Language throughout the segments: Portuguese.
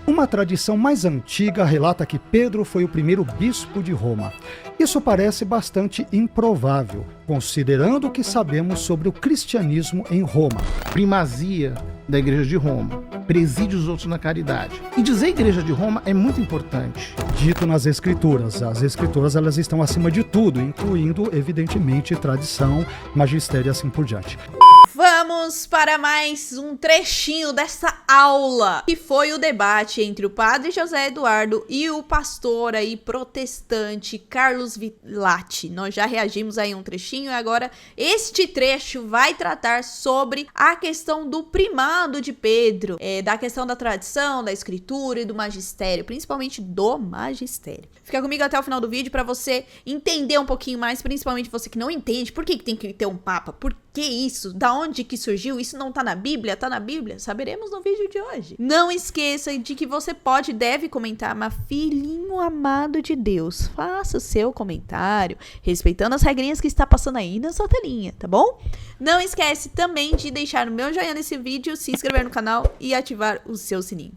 Uma tradição mais antiga relata que Pedro foi o primeiro bispo de Roma. Isso parece bastante improvável, considerando o que sabemos sobre o cristianismo em Roma. Primazia da Igreja de Roma, preside os outros na caridade. E dizer Igreja de Roma é muito importante. Dito nas Escrituras. As Escrituras elas estão acima de tudo, incluindo, evidentemente, tradição, magistério e assim por diante. Vamos para mais um trechinho dessa aula, que foi o debate entre o padre José Eduardo e o pastor aí protestante Carlos Villati. Nós já reagimos aí a um trechinho e agora este trecho vai tratar sobre a questão do primado de Pedro, da questão da tradição, da escritura e do magistério, principalmente do magistério. Fica comigo até o final do vídeo para você entender um pouquinho mais, principalmente você que não entende por que tem que ter um papa, por que isso, da onde que surgiu, isso não tá na Bíblia, tá na Bíblia? Saberemos no vídeo de hoje. Não esqueça de que você pode e deve comentar, mas filhinho amado de Deus, faça o seu comentário, respeitando as regrinhas que está passando aí na sua telinha, tá bom? Não esquece também de deixar o meu joinha nesse vídeo, se inscrever no canal e ativar o seu sininho.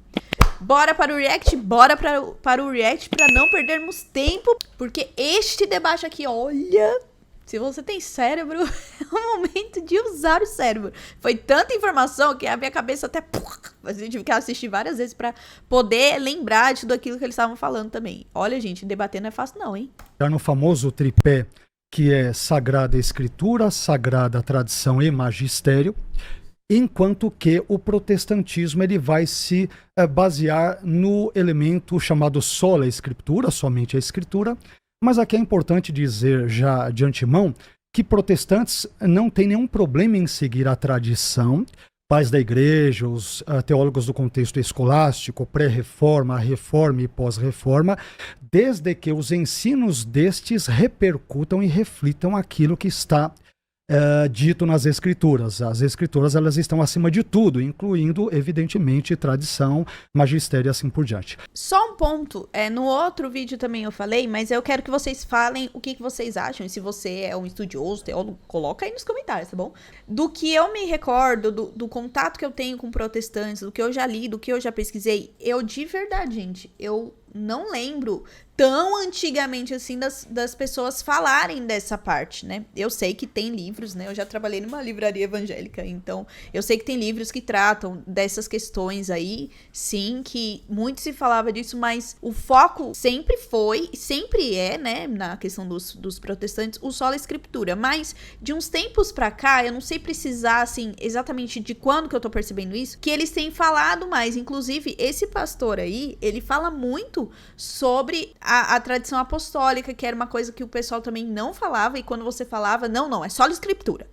Bora para o react, bora para o react para não perdermos tempo, porque este debate aqui, olha... Se você tem cérebro, é o momento de usar o cérebro. Foi tanta informação que a minha cabeça até... A gente tive que assistir várias vezes para poder lembrar de tudo aquilo que eles estavam falando também. Olha, gente, debater não é fácil não, hein? Já no famoso tripé, que é Sagrada Escritura, Sagrada Tradição e Magistério, enquanto que o protestantismo ele vai se basear no elemento chamado sola Escritura, somente a Escritura. Mas aqui é importante dizer já de antemão que protestantes não têm nenhum problema em seguir a tradição. Pais da igreja, os teólogos do contexto escolástico, pré-reforma, reforma e pós-reforma, desde que os ensinos destes repercutam e reflitam aquilo que está dito nas Escrituras. As Escrituras elas estão acima de tudo, incluindo, evidentemente, tradição, magistério e assim por diante. Só um ponto, no outro vídeo também eu falei, mas eu quero que vocês falem o que vocês acham, e se você é um estudioso, teólogo, coloca aí nos comentários, tá bom? Do que eu me recordo, do contato que eu tenho com protestantes, do que eu já li, do que eu já pesquisei, eu de verdade, gente, eu não lembro tão antigamente assim das pessoas falarem dessa parte, né? Eu sei que tem livros, né? Eu já trabalhei numa livraria evangélica, então eu sei que tem livros que tratam dessas questões aí, sim, que muito se falava disso, mas o foco sempre foi, sempre é, né, na questão dos protestantes, o sola escritura, mas de uns tempos pra cá, eu não sei precisar, assim, exatamente de quando que eu tô percebendo isso, que eles têm falado mais, inclusive esse pastor aí, ele fala muito sobre a tradição apostólica, que era uma coisa que o pessoal também não falava, e quando você falava, não, é sola escritura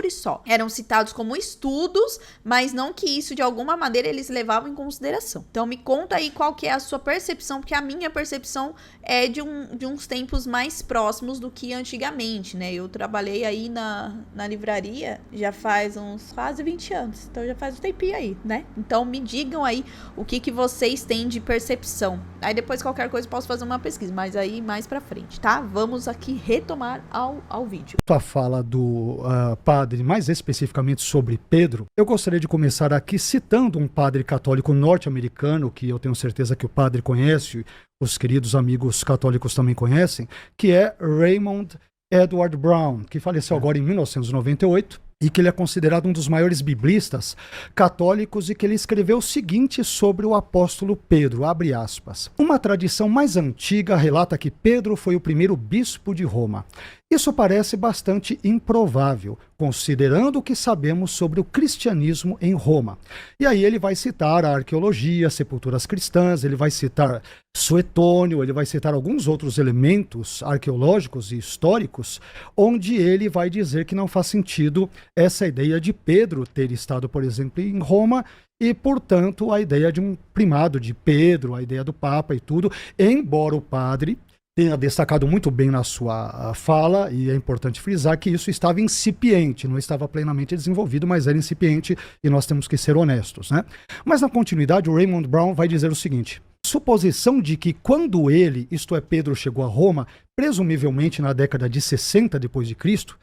e só. Eram citados como estudos, mas não que isso de alguma maneira eles levavam em consideração. Então me conta aí qual que é a sua percepção, porque a minha percepção é de uns tempos mais próximos do que antigamente, né? Eu trabalhei aí na livraria já faz uns quase 20 anos, então já faz um tempinho aí, né? Então me digam aí o que vocês têm de percepção. Aí depois qualquer coisa posso fazer uma pesquisa, mas aí mais pra frente, tá? Vamos aqui retomar ao vídeo. A fala do padre, mais especificamente sobre Pedro, eu gostaria de começar aqui citando um padre católico norte-americano, que eu tenho certeza que o padre conhece, os queridos amigos católicos também conhecem, que é Raymond Edward Brown, que faleceu agora em 1998, e que ele é considerado um dos maiores biblistas católicos, e que ele escreveu o seguinte sobre o apóstolo Pedro, abre aspas. Uma tradição mais antiga relata que Pedro foi o primeiro bispo de Roma. Isso parece bastante improvável, considerando o que sabemos sobre o cristianismo em Roma. E aí ele vai citar a arqueologia, sepulturas cristãs, ele vai citar Suetônio, ele vai citar alguns outros elementos arqueológicos e históricos, onde ele vai dizer que não faz sentido essa ideia de Pedro ter estado, por exemplo, em Roma, e, portanto, a ideia de um primado de Pedro, a ideia do Papa e tudo, embora o padre tenha destacado muito bem na sua fala, e é importante frisar que isso estava incipiente, não estava plenamente desenvolvido, mas era incipiente, e nós temos que ser honestos, né? Mas na continuidade, o Raymond Brown vai dizer o seguinte: suposição de que quando ele, isto é Pedro, chegou a Roma, presumivelmente na década de 60 depois de Cristo,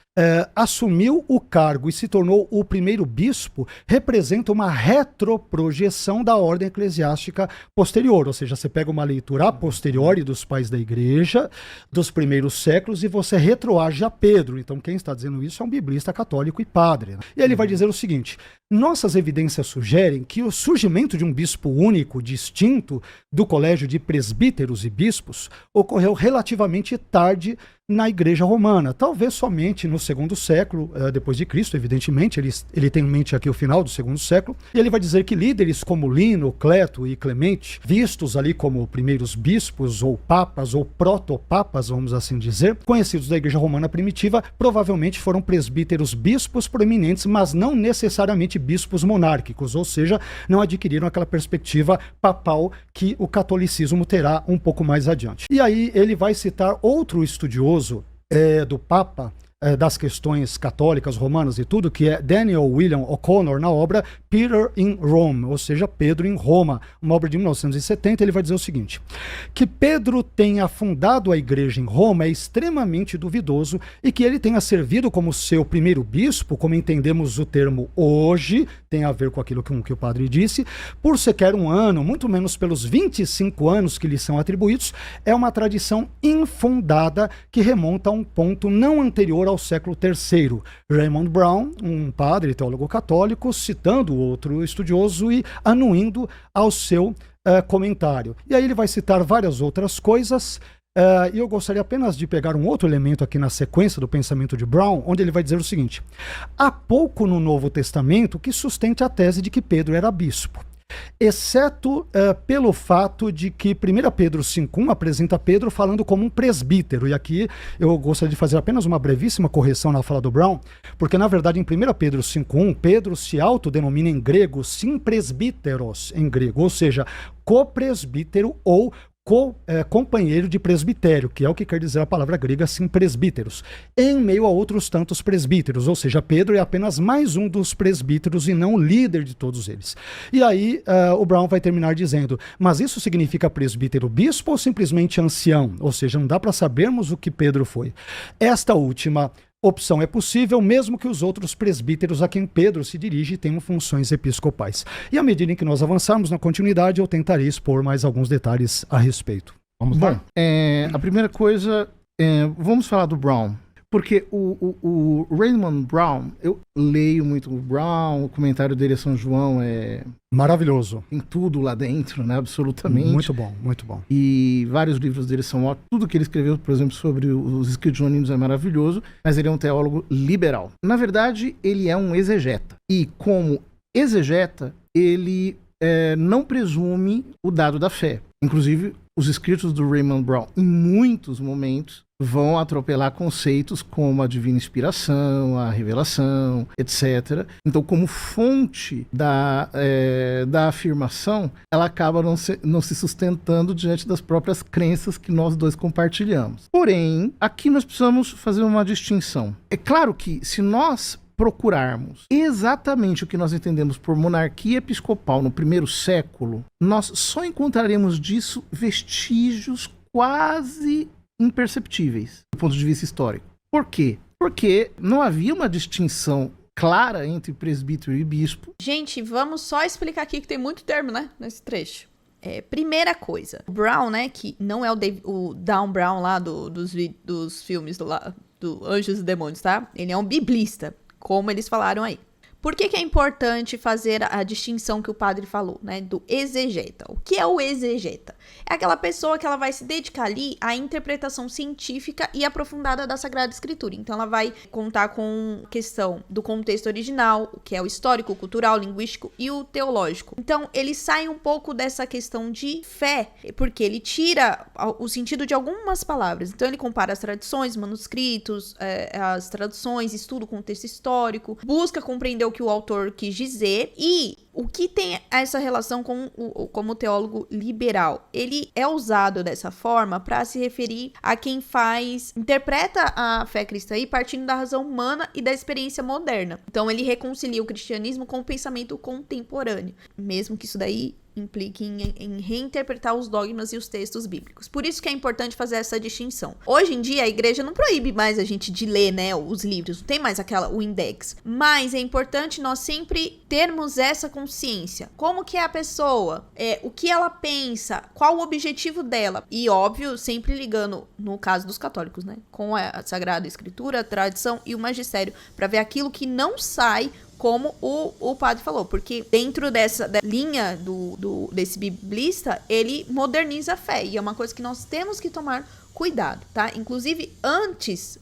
assumiu o cargo e se tornou o primeiro bispo, representa uma retroprojeção da ordem eclesiástica posterior, ou seja, você pega uma leitura a posteriori dos pais da igreja, dos primeiros séculos, e você retroage a Pedro. Então quem está dizendo isso é um biblista católico e padre, né? E ele vai dizer o seguinte: nossas evidências sugerem que o surgimento de um bispo único, distinto do colégio de presbíteros e bispos, ocorreu relativamente tarde na Igreja Romana, talvez somente no segundo século depois de Cristo. Evidentemente, ele tem em mente aqui o final do segundo século, e ele vai dizer que líderes como Lino, Cleto e Clemente, vistos ali como primeiros bispos ou papas ou protopapas, vamos assim dizer, conhecidos da Igreja Romana primitiva, provavelmente foram presbíteros bispos proeminentes, mas não necessariamente bispos monárquicos, ou seja, não adquiriram aquela perspectiva papal que o catolicismo terá um pouco mais adiante. E aí ele vai citar outro estudioso do Papa, das questões católicas, romanas e tudo, que é Daniel William O'Connor, na obra Peter in Rome, ou seja, Pedro em Roma, uma obra de 1970. Ele vai dizer o seguinte: que Pedro tenha fundado a igreja em Roma é extremamente duvidoso, e que ele tenha servido como seu primeiro bispo, como entendemos o termo hoje, tem a ver com aquilo que o padre disse, por sequer um ano, muito menos pelos 25 anos que lhe são atribuídos, é uma tradição infundada que remonta a um ponto não anterior ao século III. Raymond Brown, um padre teólogo católico, citando outro estudioso e anuindo ao seu comentário. E aí ele vai citar várias outras coisas, e eu gostaria apenas de pegar um outro elemento aqui na sequência do pensamento de Brown, onde ele vai dizer o seguinte: há pouco no Novo Testamento que sustente a tese de que Pedro era bispo, exceto pelo fato de que 1 Pedro 5.1 apresenta Pedro falando como um presbítero. E aqui eu gostaria de fazer apenas uma brevíssima correção na fala do Brown, porque na verdade em 1 Pedro 5.1, Pedro se autodenomina em grego simpresbíteros, em grego, ou seja, copresbítero ou companheiro de presbitério, que é o que quer dizer a palavra grega simpresbíteros, em meio a outros tantos presbíteros, ou seja, Pedro é apenas mais um dos presbíteros e não o líder de todos eles. E aí o Brown vai terminar dizendo: mas isso significa presbítero bispo ou simplesmente ancião? Ou seja, não dá para sabermos o que Pedro foi. Esta última opção é possível, mesmo que os outros presbíteros a quem Pedro se dirige tenham funções episcopais. E à medida em que nós avançarmos na continuidade, eu tentarei expor mais alguns detalhes a respeito. Vamos lá? A primeira coisa, vamos falar do Brown. Porque o Raymond Brown, eu leio muito o Brown, o comentário dele a São João é maravilhoso. Tem tudo lá dentro, né? Absolutamente. Muito bom, muito bom. E vários livros dele são ótimos. Tudo que ele escreveu, por exemplo, sobre os escritos joaninos é maravilhoso, mas ele é um teólogo liberal. Na verdade, ele é um exegeta. E como exegeta, ele não presume o dado da fé. Inclusive, os escritos do Raymond Brown, em muitos momentos, vão atropelar conceitos como a divina inspiração, a revelação, etc. Então, como fonte da afirmação, ela acaba não se sustentando diante das próprias crenças que nós dois compartilhamos. Porém, aqui nós precisamos fazer uma distinção. É claro que se nós procurarmos exatamente o que nós entendemos por monarquia episcopal no primeiro século, nós só encontraremos disso vestígios quase imperceptíveis do ponto de vista histórico. Por quê? Porque não havia uma distinção clara entre presbítero e bispo. Gente, vamos só explicar aqui que tem muito termo, né, nesse trecho. Primeira coisa, o Brown, né, que não é o Dan Brown lá dos filmes do Anjos e Demônios, tá? Ele é um biblista, como eles falaram aí. Por que é importante fazer a distinção que o padre falou, né, do exegeta? O que é o exegeta? É aquela pessoa que ela vai se dedicar ali à interpretação científica e aprofundada da Sagrada Escritura. Então, ela vai contar com questão do contexto original, o que é o histórico, o cultural, o linguístico e o teológico. Então, ele sai um pouco dessa questão de fé, porque ele tira o sentido de algumas palavras. Então, ele compara as tradições, manuscritos, as traduções, estuda o contexto histórico, busca compreender o que o autor quis dizer e o que tem essa relação como teólogo liberal. Ele é usado dessa forma para se referir a quem interpreta a fé cristã aí partindo da razão humana e da experiência moderna. Então ele reconcilia o cristianismo com o pensamento contemporâneo, mesmo que isso daí implique em reinterpretar os dogmas e os textos bíblicos. Por isso que é importante fazer essa distinção. Hoje em dia, a igreja não proíbe mais a gente de ler, né, os livros, não tem mais o index. Mas é importante nós sempre termos essa consciência. Como que é a pessoa, o que ela pensa, qual o objetivo dela. E, óbvio, sempre ligando, no caso dos católicos, né, com a Sagrada Escritura, a tradição e o magistério, para ver aquilo que não sai, como o padre falou, porque dentro dessa linha desse biblista, ele moderniza a fé, e é uma coisa que nós temos que tomar cuidado, tá? Inclusive, antes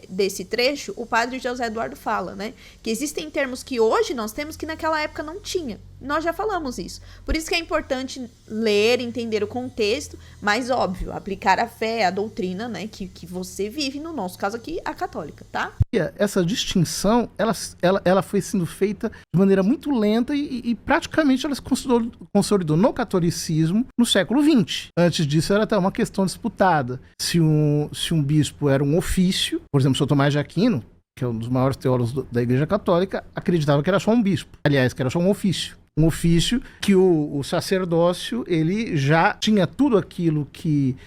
desse trecho, o padre José Eduardo fala, né, que existem termos que hoje nós temos que naquela época não tinha. Nós já falamos isso. Por isso que é importante ler, entender o contexto, mas, óbvio, aplicar a fé, a doutrina, né, que você vive, no nosso caso aqui, a católica, tá? Essa distinção, ela foi sendo feita de maneira muito lenta e praticamente ela se consolidou no catolicismo no século XX. Antes disso, era até uma questão disputada. Se um bispo era um ofício, por exemplo, São Tomás de Aquino, que é um dos maiores teólogos da Igreja Católica, acreditava que era só um bispo. Aliás, que era só um ofício. Um ofício que o sacerdócio, ele já tinha tudo aquilo que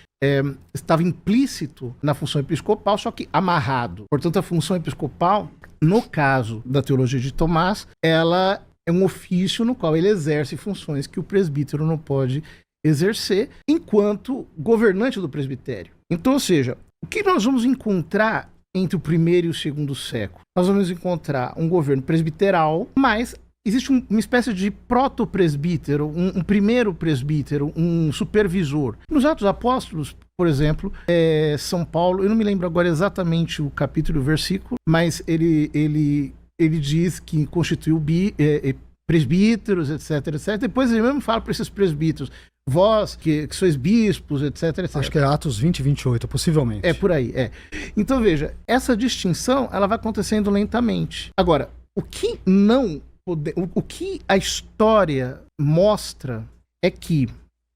estava implícito na função episcopal, só que amarrado. Portanto, a função episcopal, no caso da teologia de Tomás, ela é um ofício no qual ele exerce funções que o presbítero não pode exercer enquanto governante do presbitério. Então, ou seja, o que nós vamos encontrar entre o primeiro e o segundo século? Nós vamos encontrar um governo presbiteral, mas existe uma espécie de proto-presbítero, um primeiro presbítero, um supervisor. Nos Atos Apóstolos, por exemplo, São Paulo, eu não me lembro agora exatamente o capítulo e o versículo, mas ele diz que constituiu presbíteros, etc, etc. Depois ele mesmo fala para esses presbíteros: vós, que sois bispos, etc, etc. Acho que é Atos 20 e 28, possivelmente. É por aí, Então, veja, essa distinção, ela vai acontecendo lentamente. Agora, o que a história mostra é que, em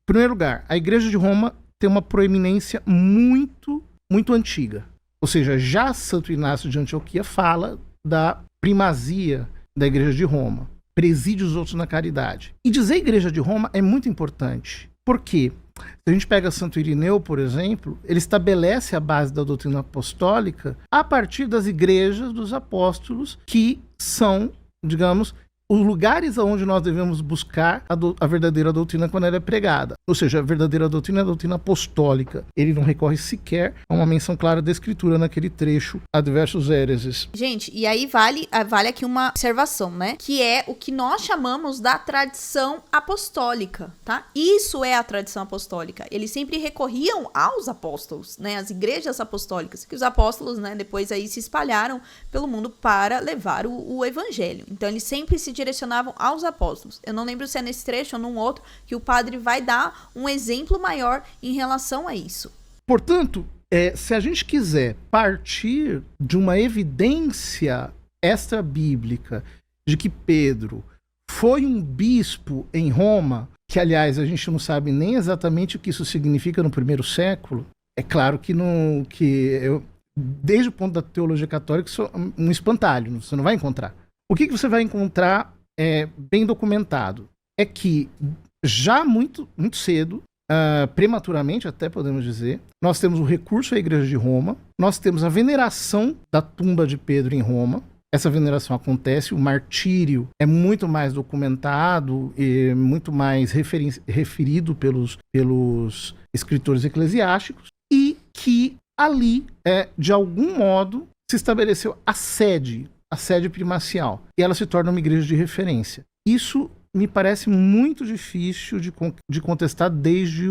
primeiro lugar, a Igreja de Roma tem uma proeminência muito, muito antiga. Ou seja, já Santo Inácio de Antioquia fala da primazia da Igreja de Roma. Preside os outros na caridade. E dizer Igreja de Roma é muito importante. Por quê? Se a gente pega Santo Irineu, por exemplo, ele estabelece a base da doutrina apostólica a partir das igrejas dos apóstolos, que são, digamos, os lugares onde nós devemos buscar a verdadeira doutrina quando ela é pregada. Ou seja, a verdadeira doutrina é a doutrina apostólica. Ele não recorre sequer a uma menção clara da Escritura naquele trecho, a diversos héreses. Gente, e aí vale aqui uma observação, né? Que é o que nós chamamos da tradição apostólica, tá? Isso é a tradição apostólica. Eles sempre recorriam aos apóstolos, né? As igrejas apostólicas, que os apóstolos, né, depois aí se espalharam pelo mundo para levar o evangelho. Então, eles sempre se direcionavam aos apóstolos. Eu não lembro se é nesse trecho ou num outro que o padre vai dar um exemplo maior em relação a isso. Portanto, se a gente quiser partir de uma evidência extra-bíblica de que Pedro foi um bispo em Roma, que, aliás, a gente não sabe nem exatamente o que isso significa no primeiro século, é claro que desde o ponto da teologia católica, isso é um espantalho, você não vai encontrar. O que você vai encontrar bem documentado é que já muito, muito cedo, prematuramente até podemos dizer, nós temos o recurso à Igreja de Roma, nós temos a veneração da tumba de Pedro em Roma. Essa veneração acontece, o martírio é muito mais documentado e muito mais referido pelos escritores eclesiásticos, e que ali, de algum modo, se estabeleceu a sede primacial, e ela se torna uma igreja de referência. Isso me parece muito difícil de contestar desde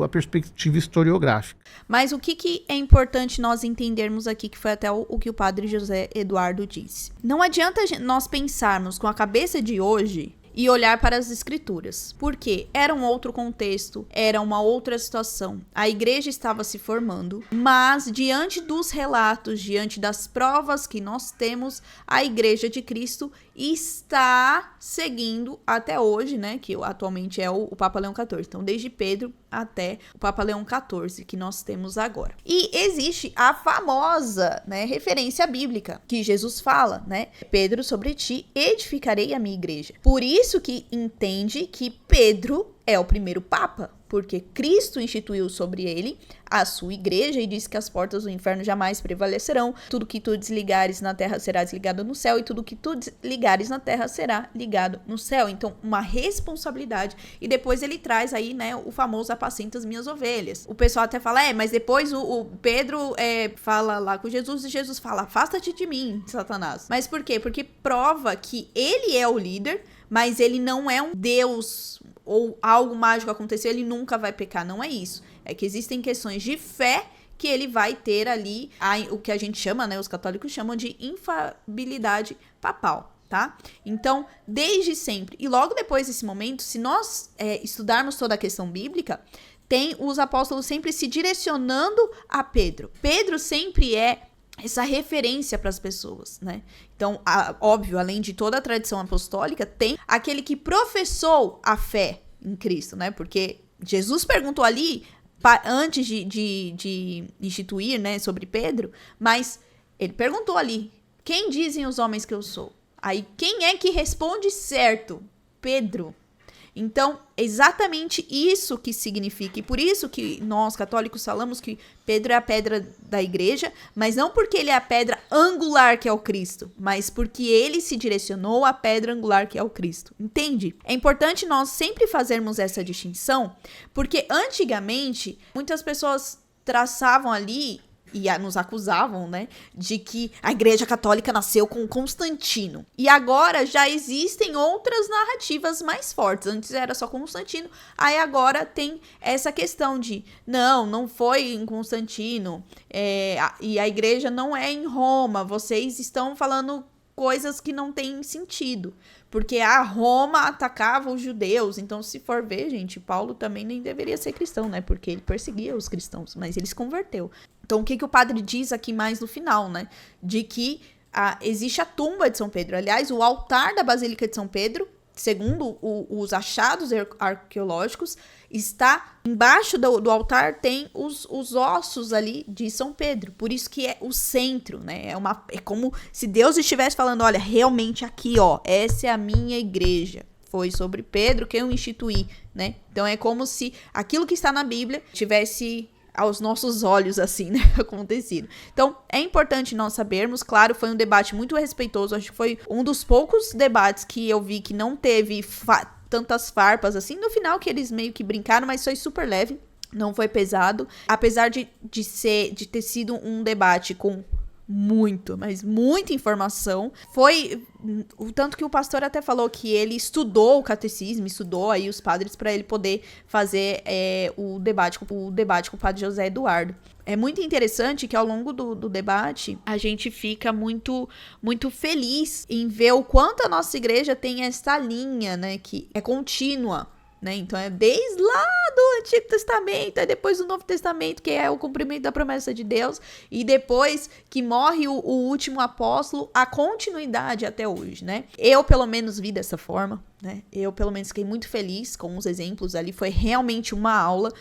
a perspectiva historiográfica. Mas o que é importante nós entendermos aqui, que foi até o que o padre José Eduardo disse. Não adianta nós pensarmos com a cabeça de hoje e olhar para as escrituras, porque era um outro contexto, era uma outra situação. A igreja estava se formando, mas diante dos relatos, diante das provas que nós temos, a Igreja de Cristo está seguindo até hoje, né, que atualmente é o Papa Leão XIV. Então, desde Pedro até o Papa Leão XIV, que nós temos agora. E existe a famosa, né, referência bíblica, que Jesus fala, né, Pedro, sobre ti edificarei a minha igreja. Por isso que entende que Pedro é o primeiro papa, porque Cristo instituiu sobre ele a sua igreja e disse que as portas do inferno jamais prevalecerão. Tudo que tu desligares na terra será desligado no céu, e tudo que tu desligares na terra será ligado no céu. Então, uma responsabilidade. E depois ele traz aí, né, o famoso apacenta as minhas ovelhas. O pessoal até fala, mas depois o Pedro fala lá com Jesus, e Jesus fala, afasta-te de mim, Satanás. Mas por quê? Porque prova que ele é o líder, mas ele não é um Deus ou algo mágico aconteceu, ele nunca vai pecar. Não é isso. É que existem questões de fé que ele vai ter ali, o que a gente chama, né, os católicos chamam de infalibilidade papal, tá? Então, desde sempre, e logo depois desse momento, se nós estudarmos toda a questão bíblica, tem os apóstolos sempre se direcionando a Pedro. Pedro sempre é essa referência para as pessoas, né? Então, óbvio, além de toda a tradição apostólica, tem aquele que professou a fé em Cristo, né? Porque Jesus perguntou ali, antes de instituir, né, sobre Pedro, mas ele perguntou ali, quem dizem os homens que eu sou? Aí, quem é que responde certo? Pedro. Então, exatamente isso que significa, e por isso que nós católicos falamos que Pedro é a pedra da igreja, mas não porque ele é a pedra angular que é o Cristo, mas porque ele se direcionou à pedra angular que é o Cristo, entende? É importante nós sempre fazermos essa distinção, porque antigamente muitas pessoas traçavam ali e nos acusavam, né, de que a Igreja Católica nasceu com Constantino. E agora já existem outras narrativas mais fortes. Antes era só Constantino, aí agora tem essa questão de, não foi em Constantino, e a igreja não é em Roma, vocês estão falando coisas que não têm sentido. Porque Roma atacava os judeus. Então, se for ver, gente, Paulo também nem deveria ser cristão, né? Porque ele perseguia os cristãos, mas ele se converteu. Então, o que o padre diz aqui mais no final, né? De que existe a tumba de São Pedro. Aliás, o altar da Basílica de São Pedro, segundo os achados arqueológicos, está embaixo do altar, tem os ossos ali de São Pedro. Por isso que é o centro, né? É como se Deus estivesse falando, olha, realmente aqui, ó, essa é a minha igreja. Foi sobre Pedro que eu instituí, né? Então é como se aquilo que está na Bíblia tivesse aos nossos olhos, assim, né, acontecido. Então, é importante nós sabermos, claro, foi um debate muito respeitoso, acho que foi um dos poucos debates que eu vi que não teve tantas farpas, assim, no final que eles meio que brincaram, mas foi super leve, não foi pesado, apesar de ter sido um debate com mas muita informação. Foi o tanto que o pastor até falou que ele estudou o catecismo, estudou aí os padres para ele poder fazer o debate com o padre José Eduardo. É muito interessante que ao longo do debate a gente fica muito, muito feliz em ver o quanto a nossa igreja tem essa linha, né, que é contínua. Né? Então é desde lá do Antigo Testamento, aí depois do Novo Testamento, que é o cumprimento da promessa de Deus, e depois que morre o último apóstolo, a continuidade até hoje, né? Eu pelo menos vi dessa forma, né? Eu pelo menos fiquei muito feliz com os exemplos ali, foi realmente uma aula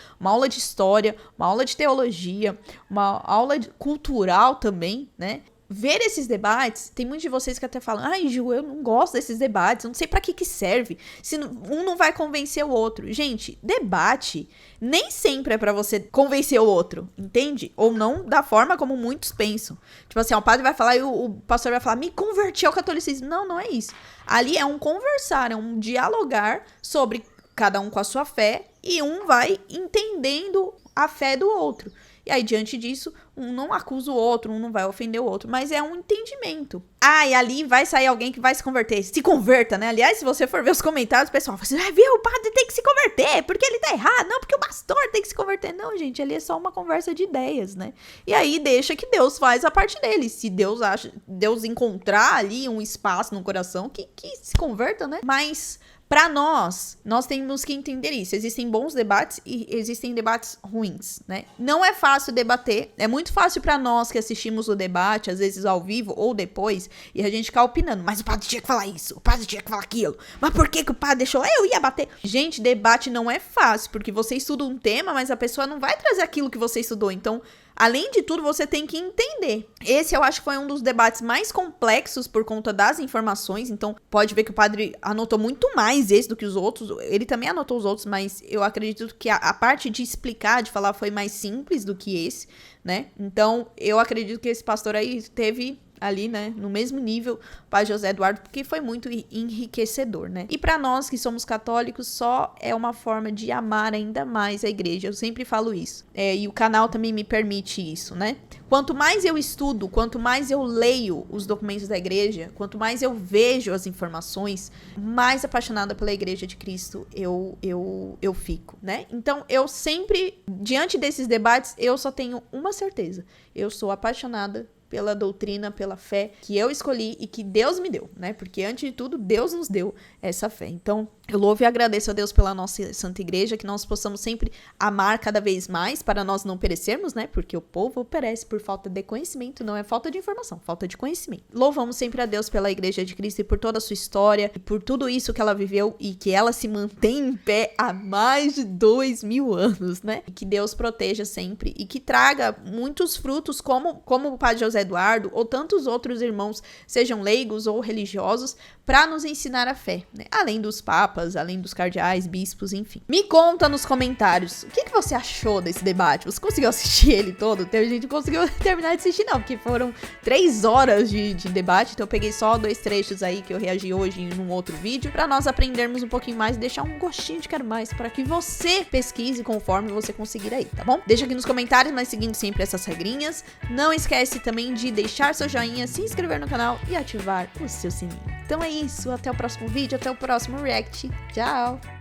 de história, uma aula de teologia, uma aula cultural também, né? Ver esses debates, tem muitos de vocês que até falam, ai Ju, eu não gosto desses debates, eu não sei pra que serve, se um não vai convencer o outro. Gente, debate nem sempre é pra você convencer o outro, entende? Ou não da forma como muitos pensam. Tipo assim, o padre vai falar e o pastor vai falar, me converti ao catolicismo. Não é isso. Ali é um conversar, é um dialogar sobre cada um com a sua fé e um vai entendendo a fé do outro. E aí, diante disso, um não acusa o outro, um não vai ofender o outro, mas é um entendimento. E ali vai sair alguém que vai se converter. Se converta, né? Aliás, se você for ver os comentários, o pessoal fala assim, vai ver, o padre tem que se converter, porque ele tá errado, não, porque o pastor tem que se converter. Não, gente, ali é só uma conversa de ideias, né? E aí, deixa que Deus faz a parte dele. Se Deus encontrar ali um espaço no coração, que se converta, né? Mas para nós temos que entender isso. Existem bons debates e existem debates ruins, né? Não é fácil debater. É muito fácil para nós que assistimos o debate, às vezes ao vivo ou depois, e a gente ficar opinando. Mas o padre tinha que falar isso, o padre tinha que falar aquilo. Mas por que o padre deixou? Eu ia bater. Gente, debate não é fácil, porque você estuda um tema, mas a pessoa não vai trazer aquilo que você estudou. Então, além de tudo, você tem que entender. Esse eu acho que foi um dos debates mais complexos por conta das informações, então pode ver que o padre anotou muito mais esse do que os outros, ele também anotou os outros, mas eu acredito que a parte de explicar, de falar, foi mais simples do que esse, né? Então, eu acredito que esse pastor aí teve ali, né, no mesmo nível, o Padre José Eduardo, porque foi muito enriquecedor, né? E para nós que somos católicos, só é uma forma de amar ainda mais a igreja, eu sempre falo isso. E o canal também me permite isso, né? Quanto mais eu estudo, quanto mais eu leio os documentos da igreja, quanto mais eu vejo as informações, mais apaixonada pela Igreja de Cristo eu fico, né? Então, eu sempre, diante desses debates, eu só tenho uma certeza. Eu sou apaixonada pela doutrina, pela fé que eu escolhi e que Deus me deu, né? Porque, antes de tudo, Deus nos deu essa fé. Então, eu louvo e agradeço a Deus pela nossa Santa Igreja, que nós possamos sempre amar cada vez mais, para nós não perecermos, né? Porque o povo perece por falta de conhecimento, não é falta de informação, falta de conhecimento. Louvamos sempre a Deus pela Igreja de Cristo e por toda a sua história, e por tudo isso que ela viveu e que ela se mantém em pé há mais de 2000 anos, né? E que Deus proteja sempre e que traga muitos frutos, como o Padre José Eduardo ou tantos outros irmãos, sejam leigos ou religiosos, para nos ensinar a fé, né? Além dos papas, além dos cardeais, bispos, enfim. Me conta nos comentários, o que você achou desse debate? Você conseguiu assistir ele todo? A gente conseguiu terminar de assistir, não, porque foram 3 horas de debate, então eu peguei só 2 trechos aí que eu reagi hoje em um outro vídeo, para nós aprendermos um pouquinho mais e deixar um gostinho de quero mais, para que você pesquise conforme você conseguir aí, tá bom? Deixa aqui nos comentários, mas seguindo sempre essas regrinhas. Não esquece também de deixar seu joinha, se inscrever no canal e ativar o seu sininho. Então é isso, até o próximo vídeo, até o próximo react. Tchau!